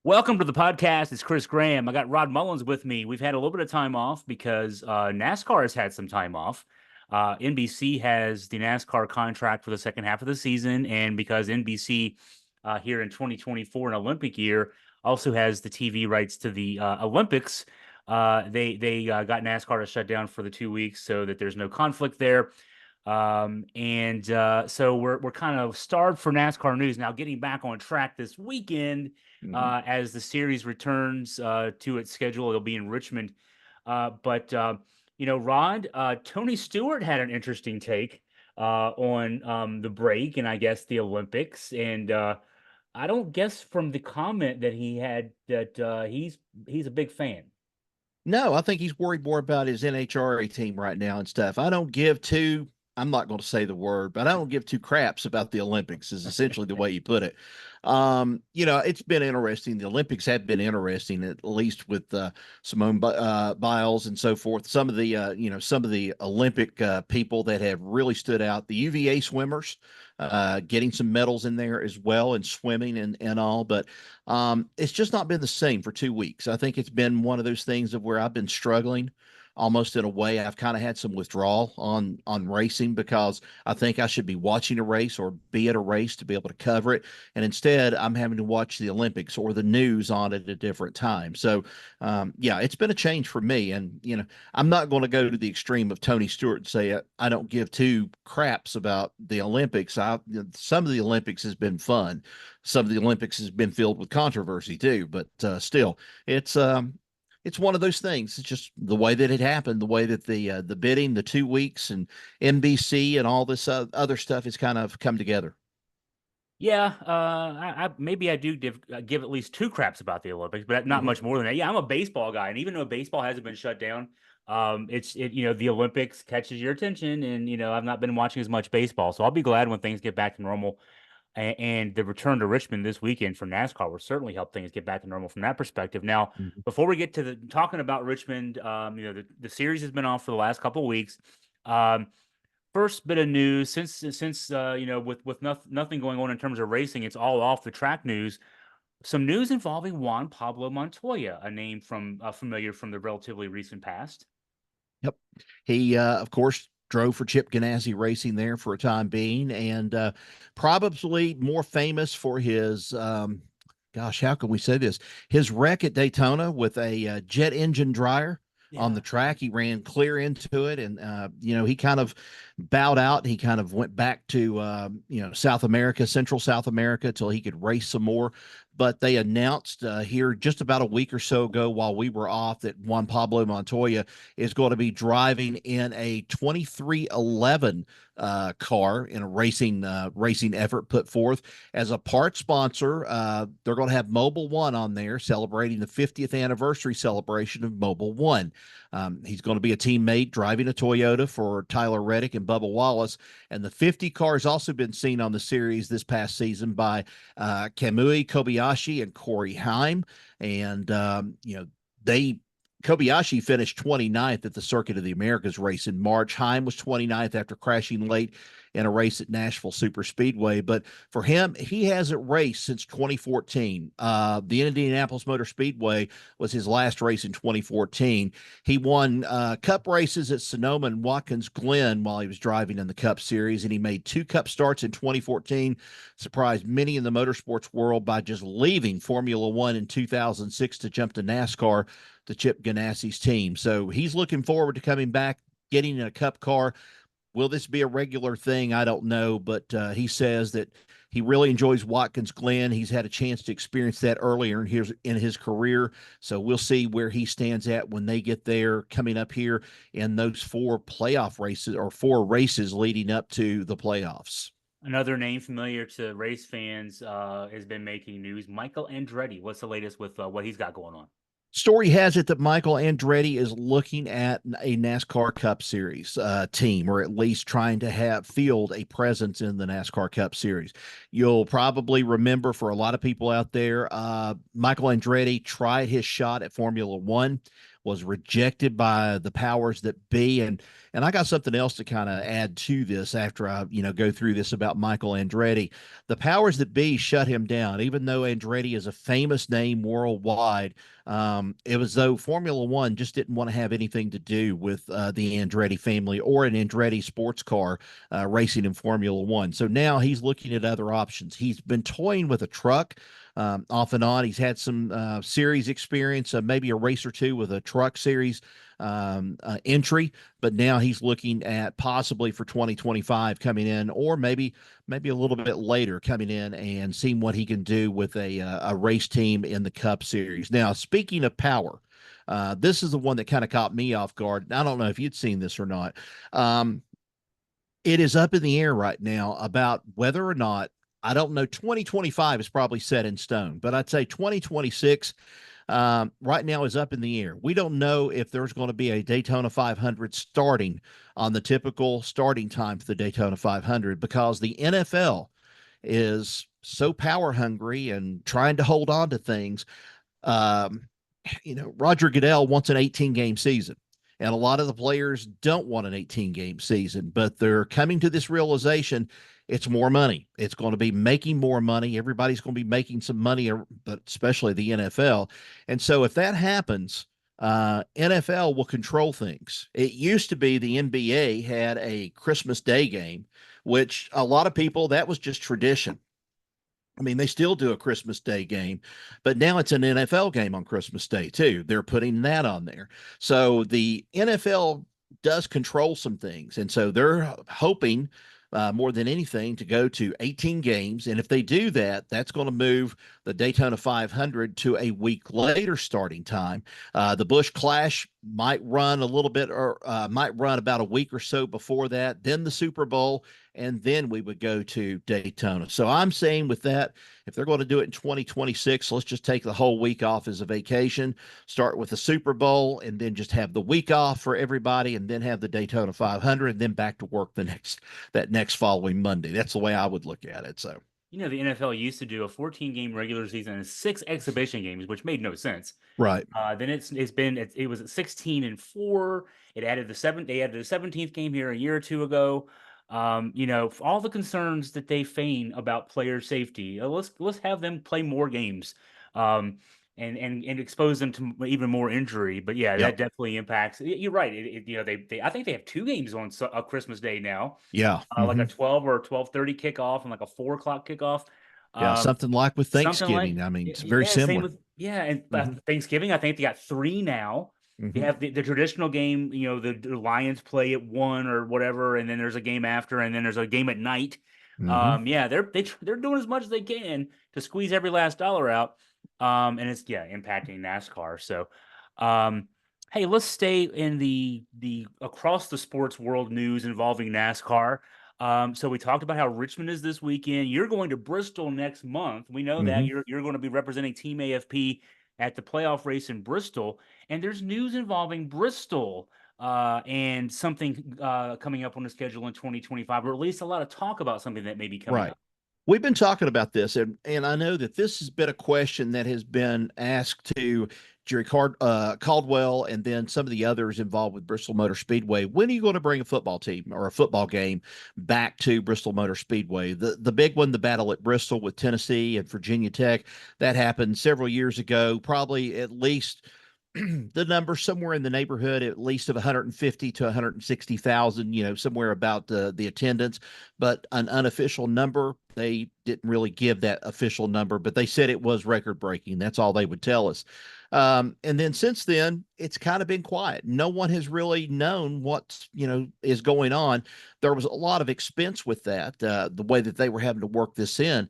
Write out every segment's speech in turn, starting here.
Welcome to the podcast. It's Chris Graham. I got Rod Mullins with me. We've had a little bit of time off because NASCAR has had some time off. NBC has the NASCAR contract for the second half of the season, and because NBC here in 2024, an Olympic year, also has the TV rights to the Olympics. They got NASCAR to shut down for the 2 weeks so that there's no conflict there. So we're kind of starved for NASCAR news now. Getting back on track this weekend, Mhm. as the series returns to its schedule, it'll be in Richmond. Rod, Tony Stewart had an interesting take on the break and I guess the Olympics, and I don't guess from the comment that he had that he's a big fan. No, I think he's worried more about his NHRA team right now and stuff. I'm not going to say the word, but I don't give two craps about the Olympics, is essentially the way you put it. It's been interesting. The Olympics have been interesting, at least with Simone Biles and so forth. Some of the Olympic people that have really stood out, the UVA swimmers, getting some medals in there as well in swimming and all. But it's just not been the same for 2 weeks. I think it's been one of those things of where I've been struggling almost in a way. I've kind of had some withdrawal on racing because I think I should be watching a race or be at a race to be able to cover it. And instead, I'm having to watch the Olympics or the news on it at a different time. So, yeah, it's been a change for me. And, I'm not going to go to the extreme of Tony Stewart and say I don't give two craps about the Olympics. Some of the Olympics has been fun. Some of the Olympics has been filled with controversy too, but still, it's it's one of those things. It's just the way that it happened, the way that the bidding, the 2 weeks, and NBC and all this other stuff has kind of come together. Yeah, I maybe I do give at least two craps about the Olympics, but not Mhm. much more than that. Yeah, I'm a baseball guy, and even though baseball hasn't been shut down, the Olympics catches your attention, and I've not been watching as much baseball, so I'll be glad when things get back to normal. And the return to Richmond this weekend for NASCAR will certainly help things get back to normal from that perspective. Now, Mhm. before we get to the talking about Richmond, the series has been off for the last couple of weeks. Um, First bit of news since with nothing going on in terms of racing, it's all off the track news. Some news involving Juan Pablo Montoya, a name from familiar from the relatively recent past. Yep. He, of course, drove for Chip Ganassi Racing there for a time being, and probably more famous for his, gosh, how can we say this? His wreck at Daytona with a jet engine dryer on the Yeah. track. He ran clear into it, and he kind of bowed out. He kind of went back to South America, Central South America, till he could race some more. But they announced here just about a week or so ago, while we were off, that Juan Pablo Montoya is going to be driving in a 2311 car in a racing effort put forth as a part sponsor. They're going to have Mobile One on there celebrating the 50th anniversary celebration of Mobile One. He's going to be a teammate driving a Toyota for Tyler Reddick and Bubba Wallace. And the 50 car has also been seen on the series this past season by Kamui Kobayashi and Corey Heim. And, they Kobayashi finished 29th at the Circuit of the Americas race in March. Heim was 29th after crashing late in a race at Nashville Super Speedway. But for him, he hasn't raced since 2014. The Indianapolis Motor Speedway was his last race in 2014. He won Cup races at Sonoma and Watkins Glen while he was driving in the Cup Series, and he made 2 Cup starts in 2014. Surprised many in the motorsports world by just leaving Formula One in 2006 to jump to NASCAR, the Chip Ganassi's team. So he's looking forward to coming back, getting in a Cup car. Will this be a regular thing? I don't know, but he says that he really enjoys Watkins Glen. He's had a chance to experience that earlier in his career. So we'll see where he stands at when they get there coming up here in those 4 races leading up to the playoffs. Another name familiar to race fans has been making news. Michael Andretti. What's the latest with what he's got going on? Story has it that Michael Andretti is looking at a NASCAR Cup Series team, or at least trying to have field a presence in the NASCAR Cup Series. You'll probably remember, for a lot of people out there, Michael Andretti tried his shot at Formula One, was rejected by the powers that be, and And I got something else to kind of add to this after I, go through this about Michael Andretti. The powers that be shut him down, even though Andretti is a famous name worldwide. It was though Formula One just didn't want to have anything to do with the Andretti family or an Andretti sports car racing in Formula One. So now he's looking at other options. He's been toying with a truck. Off and on, he's had some series experience, maybe a race or two with a truck series entry, but now he's looking at possibly for 2025 coming in, or maybe a little bit later coming in and seeing what he can do with a race team in the Cup Series. Now, speaking of power, this is the one that kind of caught me off guard. I don't know if you'd seen this or not. It is up in the air right now about whether or not, I don't know, 2025 is probably set in stone, but I'd say 2026 right now is up in the air. We don't know if there's going to be a Daytona 500 starting on the typical starting time for the Daytona 500 because the NFL is so power hungry and trying to hold on to things. Um, Roger Goodell wants an 18-game season. And a lot of the players don't want an 18-game season, but they're coming to this realization it's more money. It's going to be making more money. Everybody's going to be making some money, but especially the NFL. And so if that happens, NFL will control things. It used to be the NBA had a Christmas Day game, which a lot of people, that was just tradition. I mean, they still do a Christmas Day game, but now it's an NFL game on Christmas Day too. They're putting that on there. So the NFL does control some things. And so they're hoping more than anything to go to 18 games. And if they do that, that's going to move the Daytona 500 to a week later starting time. The Busch Clash might run a little bit or might run about a week or so before that, then the Super Bowl, and then we would go to Daytona. So I'm saying with that, if they're going to do it in 2026, let's just take the whole week off as a vacation, start with the Super Bowl, and then just have the week off for everybody, and then have the Daytona 500, and then back to work that next following Monday. That's the way I would look at it. So. The NFL used to do a 14-game regular season and six exhibition games, which made no sense. Right. Then it was at 16-4. It added they added the 17th game here a year or two ago. For all the concerns that they feign about player safety, let's have them play more games, and expose them to even more injury. But yeah, Yep. that definitely impacts. You're right. They I think they have two games on Christmas Day now, Yeah. like a Mm-hmm. 12 or 12:30 kickoff and like a 4 o'clock kickoff. Yeah. Um, Something like with Something like Thanksgiving. I mean, it's very yeah, same similar. with and Mm-hmm. Thanksgiving. I think they got three now. They Mm-hmm. have the traditional game. The Lions play at 1 or whatever, and then there's a game after, and then there's a game at night. Mm-hmm. Yeah, they're doing as much as they can to squeeze every last dollar out. And it's impacting NASCAR. So, um, hey, let's stay in the across the sports world news involving NASCAR. So we talked about how Richmond is this weekend. You're going to Bristol next month. We know that Mm-hmm. you're going to be representing Team AFP at the playoff race in Bristol. And there's news involving Bristol and something coming up on the schedule in 2025, or at least a lot of talk about something that may be coming Right. up. We've been talking about this, and I know that this has been a question that has been asked to Jerry Caldwell and then some of the others involved with Bristol Motor Speedway. When are you going to bring a football team or a football game back to Bristol Motor Speedway? The big one, the battle at Bristol with Tennessee and Virginia Tech, that happened several years ago, probably at least the number somewhere in the neighborhood at least of 150 to 160,000, somewhere about the attendance, but an unofficial number, they didn't really give that official number, but they said it was record breaking. That's all they would tell us. And then since then, it's kind of been quiet. No one has really known what, is going on. There was a lot of expense with that, the way that they were having to work this in.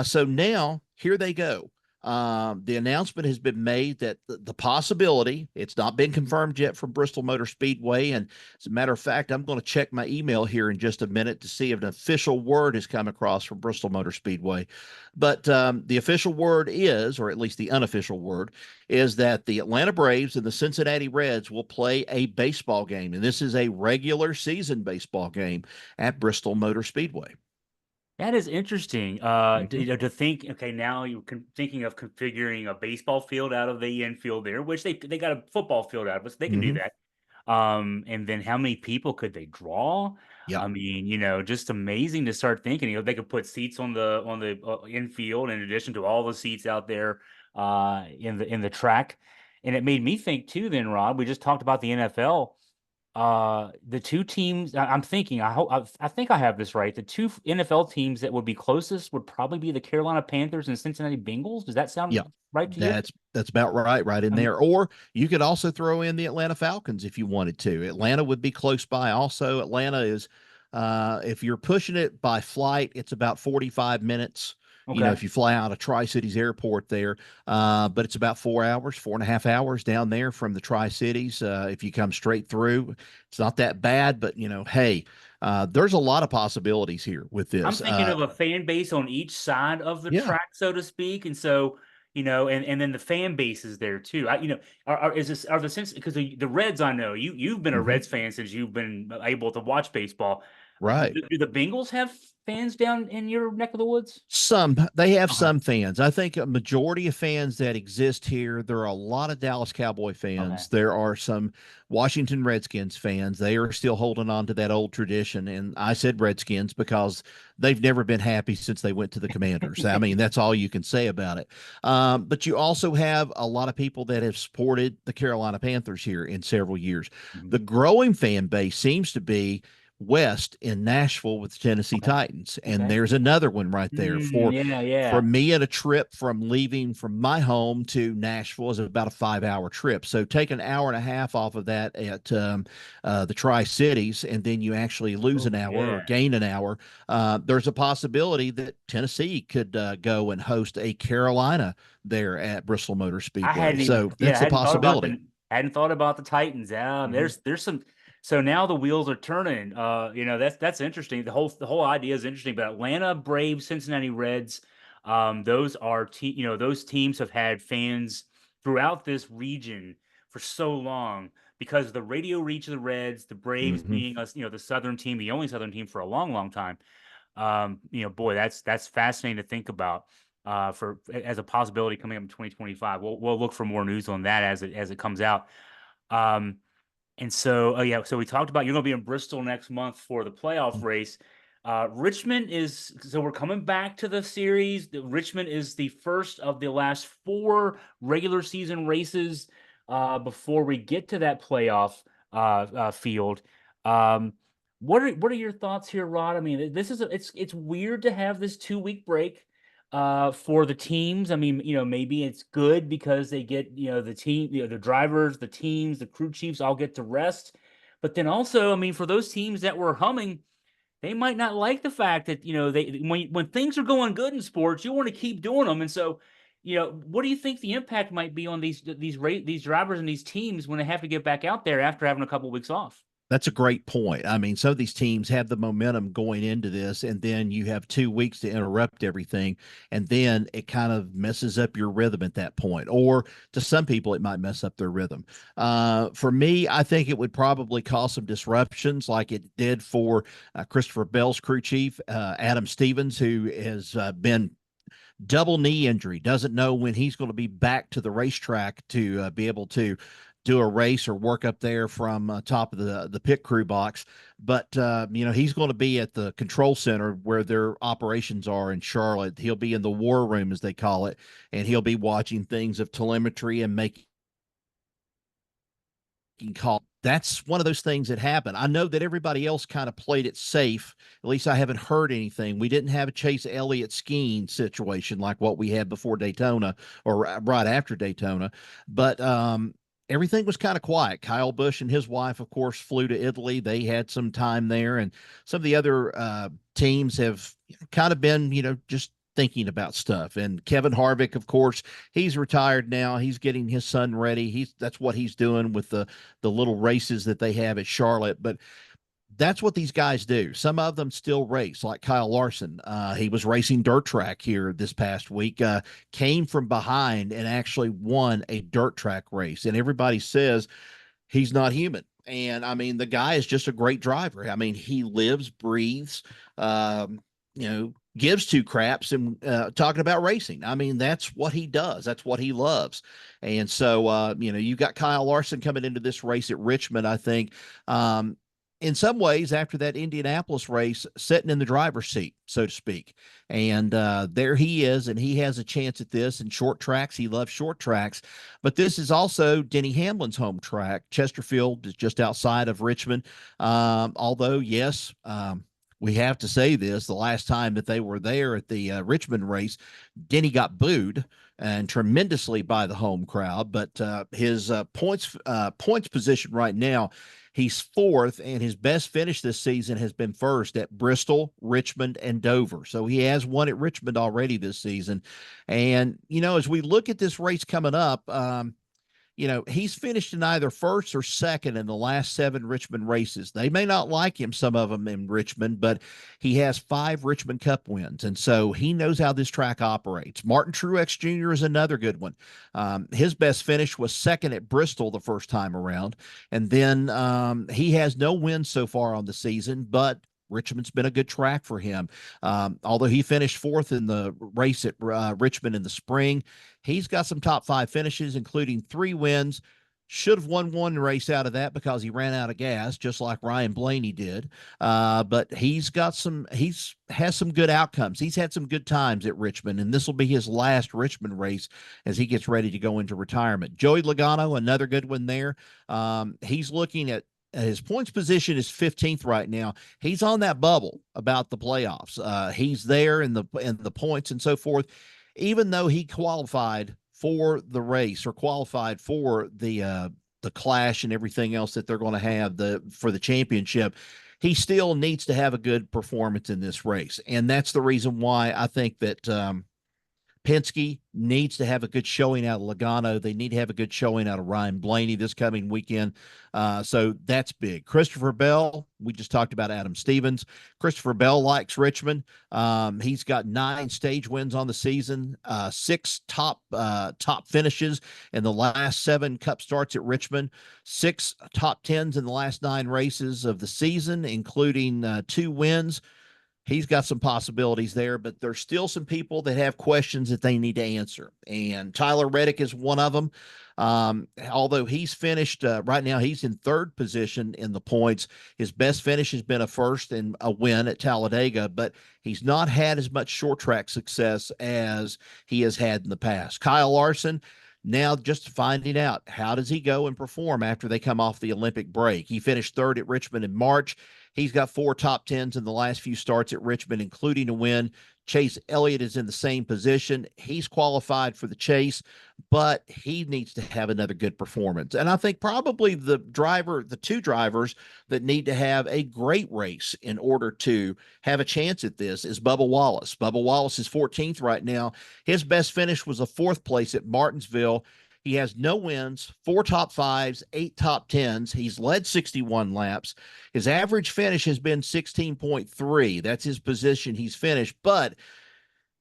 So now here they go. The announcement has been made that the possibility, it's not been confirmed yet from Bristol Motor Speedway. And as a matter of fact, I'm going to check my email here in just a minute to see if an official word has come across from Bristol Motor Speedway. But the official word is, or at least the unofficial word, is that the Atlanta Braves and the Cincinnati Reds will play a baseball game. And this is a regular season baseball game at Bristol Motor Speedway. That is interesting. Mhm. To think, okay, now you're thinking of configuring a baseball field out of the infield there, which they got a football field out of it, so they can do Mhm. that. And then how many people could they draw? Yep. I mean, just amazing to start thinking. They could put seats on the infield in addition to all the seats out there in the track. And it made me think too. Then, Rob, we just talked about the NFL. The two teams I'm thinking, I think I have this right. The two NFL teams that would be closest would probably be the Carolina Panthers and Cincinnati Bengals. Does that Yeah, sound right to you? that's about right in I mean, there. Or you could also throw in the Atlanta Falcons if you wanted to. Atlanta would be close by also. Atlanta is if you're pushing it by flight, it's about 45 minutes. okay. If you fly out of Tri-Cities Airport there, but it's about 4 hours, 4.5 hours down there from the Tri-Cities. If you come straight through, it's not that bad, but hey, there's a lot of possibilities here with I'm this. thinking of a fan base on each side of the Yeah. track, so to speak, and so and then the fan base is there too. Are the sense because the Reds, I know you've been a Mhm. Reds fan since you've been able to watch baseball. Right. Do the Bengals have fans down in your neck of the woods? They have Okay. some fans. I think a majority of fans that exist here, there are a lot of Dallas Cowboy Okay. fans. There are some Washington Redskins fans. They are still holding on to that old tradition. And I said Redskins because they've never been happy since they went to the Commanders. I mean, that's all you can say about it. But you also have a lot of people that have supported the Carolina Panthers here in several years. Mhm. The growing fan base seems to be west in Nashville with the Tennessee Okay. Titans. And Okay. there's another one right there Yeah, for yeah. me. At a trip from leaving from my home to Nashville is about a 5 hour trip. So take an hour and a half off of that at the Tri Cities, and then you actually lose Oh, an hour or yeah. gain an hour. There's a possibility that Tennessee could go and host a Carolina there at Bristol Motor I Speedway. hadn't even, So yeah, I that's a possibility. hadn't thought about the Titans. Mhm. There's some. So now the wheels are turning. That's interesting. The whole idea is interesting. But Atlanta Braves, Cincinnati Reds, those teams have had fans throughout this region for so long because of the radio reach of the Reds, the Braves Mhm. being us, the Southern team, the only Southern team for a long, long time. Boy, that's fascinating to think about for as a possibility coming up in 2025. We'll look for more news on that as it comes out. Um, and so, oh yeah, so we talked about you're going to be in Bristol next month for the playoff race. Richmond is so we're coming back to the series. Richmond is the first of the last four regular season races before we get to that playoff field. Um, what are your thoughts here, Rod? I mean, it's weird to have this 2 week break for the teams. I mean, maybe it's good because they get, the team, the drivers, the teams, the crew chiefs all get to rest. But then also, I mean, for those teams that were humming, they might not like the fact that, they when things are going good in sports, you want to keep doing them. And so, what do you think the impact might be on these drivers and these teams when they have to get back out there after having a couple of weeks off? That's a great point. I mean, some of these teams have the momentum going into this, and then you have 2 weeks to interrupt everything, and then it kind of messes up your rhythm at that point. Or to some people, it might mess up their rhythm. For me, I think it would probably cause some disruptions, like it did for Christopher Bell's crew chief, Adam Stevens, who has been double knee injury, doesn't know when he's going to be back to the racetrack to be able to do a race or work up there from top of the pit crew box. But he's going to be at the control center where their operations are in Charlotte. He'll be in the war room, as they call it, and he'll be watching things of telemetry and making call. That's one of those things that happen. I know that everybody else kind of played it safe. At least I haven't heard anything. We didn't have a Chase Elliott skiing situation like what we had before Daytona or right after Daytona, but everything was kind of quiet. Kyle Busch and his wife, of course, flew to Italy. They had some time there, and some of the other teams have kind of been, just thinking about stuff. And Kevin Harvick, of course, he's retired now. He's getting his son ready. That's what he's doing with the little races that they have at Charlotte. But that's what these guys do. Some of them still race, like Kyle Larson. He was racing dirt track here this past week, came from behind and actually won a dirt track race. And everybody says he's not human. And I mean, the guy is just a great driver. I mean, he lives, breathes, um, gives two craps and talking about racing. I mean, that's what he does. That's what he loves. And so, you've got Kyle Larson coming into this race at Richmond, I think. In some ways, after that Indianapolis race, sitting in the driver's seat, so to speak. And there he is, and he has a chance at this in short tracks. He loves short tracks. But this is also Denny Hamlin's home track. Chesterfield is just outside of Richmond. Although, yes, we have to say this, the last time that they were there at the Richmond race, Denny got booed and tremendously by the home crowd. But his points position right now, he's fourth, and his best finish this season has been first at Bristol, Richmond, and Dover. So he has won at Richmond already this season. And, as we look at this race coming up, he's finished in either first or second in the last 7 Richmond races. They may not like him, some of them in Richmond, but he has 5 Richmond Cup wins. And so he knows how this track operates. Martin Truex Jr. is another good one. His best finish was second at Bristol the first time around. And then he has no wins so far on the season, but Richmond's been a good track for him. Although he finished fourth in the race at Richmond in the spring, he's got some top 5 finishes, including 3 wins. Should have won one race out of that because he ran out of gas, just like Ryan Blaney did. But he's has some good outcomes. He's had some good times at Richmond, and this will be his last Richmond race as he gets ready to go into retirement. Joey Logano, another good one there. He's looking at his points position is 15th right now. He's on that bubble about the playoffs. He's there in the points and so forth. Even though he qualified for the race or qualified for the clash and everything else that they're going to have for the championship, he still needs to have a good performance in this race. And that's the reason why I think that Penske needs to have a good showing out of Logano. They need to have a good showing out of Ryan Blaney this coming weekend. So that's big. Christopher Bell, we just talked about Adam Stevens. Christopher Bell likes Richmond. He's got 9 stage wins on the season, 6 top finishes in the last 7 Cup starts at Richmond, 6 top 10s in the last 9 races of the season, including 2 wins. He's got some possibilities there, but there's still some people that have questions that they need to answer. And Tyler Reddick is one of them. Although he's finished right now, he's in 3rd position in the points. His best finish has been a first and a win at Talladega, but he's not had as much short track success as he has had in the past. Kyle Larson, now just finding out how does he go and perform after they come off the Olympic break. He finished 3rd at Richmond in March. He's got 4 top 10s in the last few starts at Richmond, including a win. Chase Elliott is in the same position. He's qualified for the chase, but he needs to have another good performance. And I think probably the 2 drivers that need to have a great race in order to have a chance at this is Bubba Wallace. Bubba Wallace is 14th right now. His best finish was a 4th place at Martinsville. He has no wins, 4 top 5s, 8 top 10s. He's led 61 laps. His average finish has been 16.3. That's his position he's finished. But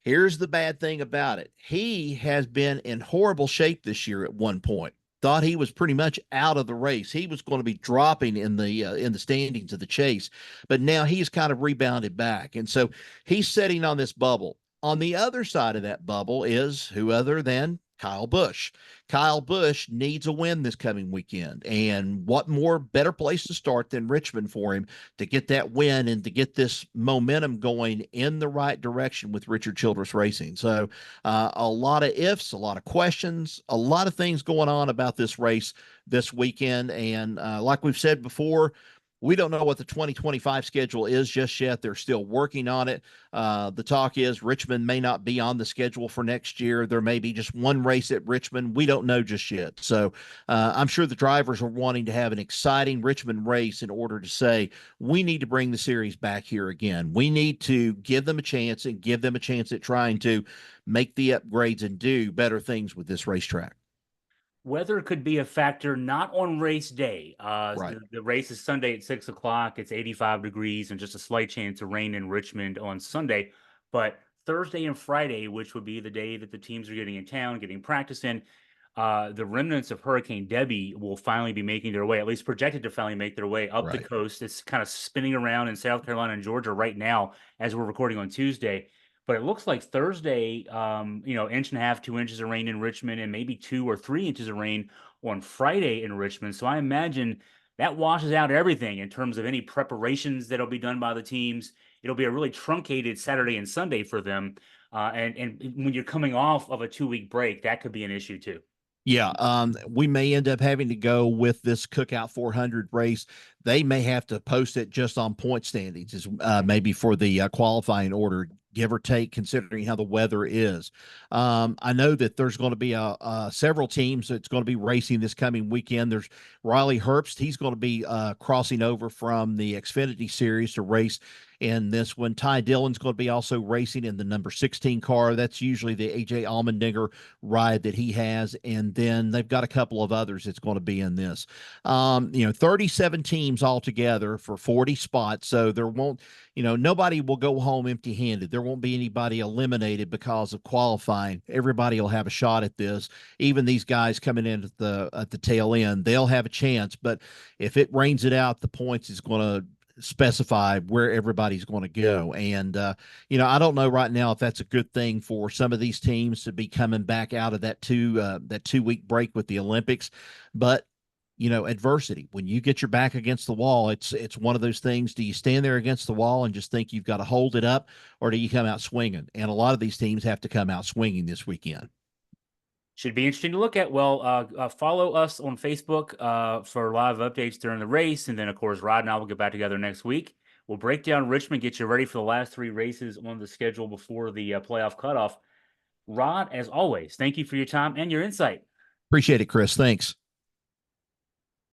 here's the bad thing about it. He has been in horrible shape this year at one point. Thought he was pretty much out of the race. He was going to be dropping in the standings of the chase. But now he's kind of rebounded back. And so he's sitting on this bubble. On the other side of that bubble is who other than Kyle Busch. Kyle Busch needs a win this coming weekend. And what better place to start than Richmond for him to get that win and to get this momentum going in the right direction with Richard Childress Racing. So a lot of ifs, a lot of questions, a lot of things going on about this race this weekend. And like we've said before, we don't know what the 2025 schedule is just yet. They're still working on it. The talk is Richmond may not be on the schedule for next year. There may be just one race at Richmond. We don't know just yet. So I'm sure the drivers are wanting to have an exciting Richmond race in order to say, we need to bring the series back here again. We need to give them a chance and give them a chance at trying to make the upgrades and do better things with this racetrack. Weather could be a factor, not on race day. Right. The race is Sunday at 6 o'clock. It's 85 degrees and just a slight chance of rain in Richmond on Sunday. But Thursday and Friday, which would be the day that the teams are getting in town, getting practice in, the remnants of Hurricane Debbie will finally be making their way, at least projected to finally make their way up the coast. It's kind of spinning around in South Carolina and Georgia right now as we're recording on Tuesday. But it looks like Thursday, inch and a half, 2 inches of rain in Richmond, and maybe 2 or 3 inches of rain on Friday in Richmond. So I imagine that washes out everything in terms of any preparations that'll be done by the teams. It'll be a really truncated Saturday and Sunday for them. And when you're coming off of a 2 week break, that could be an issue too. Yeah, we may end up having to go with this Cookout 400 race. They may have to post it just on point standings, maybe for the qualifying order, give or take, considering how the weather is. I know that there's going to be several teams that's going to be racing this coming weekend. There's Riley Herbst. He's going to be crossing over from the Xfinity Series to race in this one. Ty Dillon's going to be also racing in the number 16 car. That's usually the AJ Allmendinger ride that he has. And then they've got a couple of others that's going to be in this. 37 teams altogether for 40 spots. So there won't, nobody will go home empty handed. There won't be anybody eliminated because of qualifying. Everybody will have a shot at this. Even these guys coming in at the tail end, they'll have a chance. But if it rains it out, the points is going to specify where everybody's going to go. And, I don't know right now if that's a good thing for some of these teams to be coming back out of that 2 week break with the Olympics. But, adversity, when you get your back against the wall, it's one of those things. Do you stand there against the wall and just think you've got to hold it up, or do you come out swinging? And a lot of these teams have to come out swinging this weekend. Should be interesting to look at. Well, follow us on Facebook for live updates during the race. And then, of course, Rod and I will get back together next week. We'll break down Richmond, get you ready for the last three races on the schedule before the playoff cutoff. Rod, as always, thank you for your time and your insight. Appreciate it, Chris. Thanks.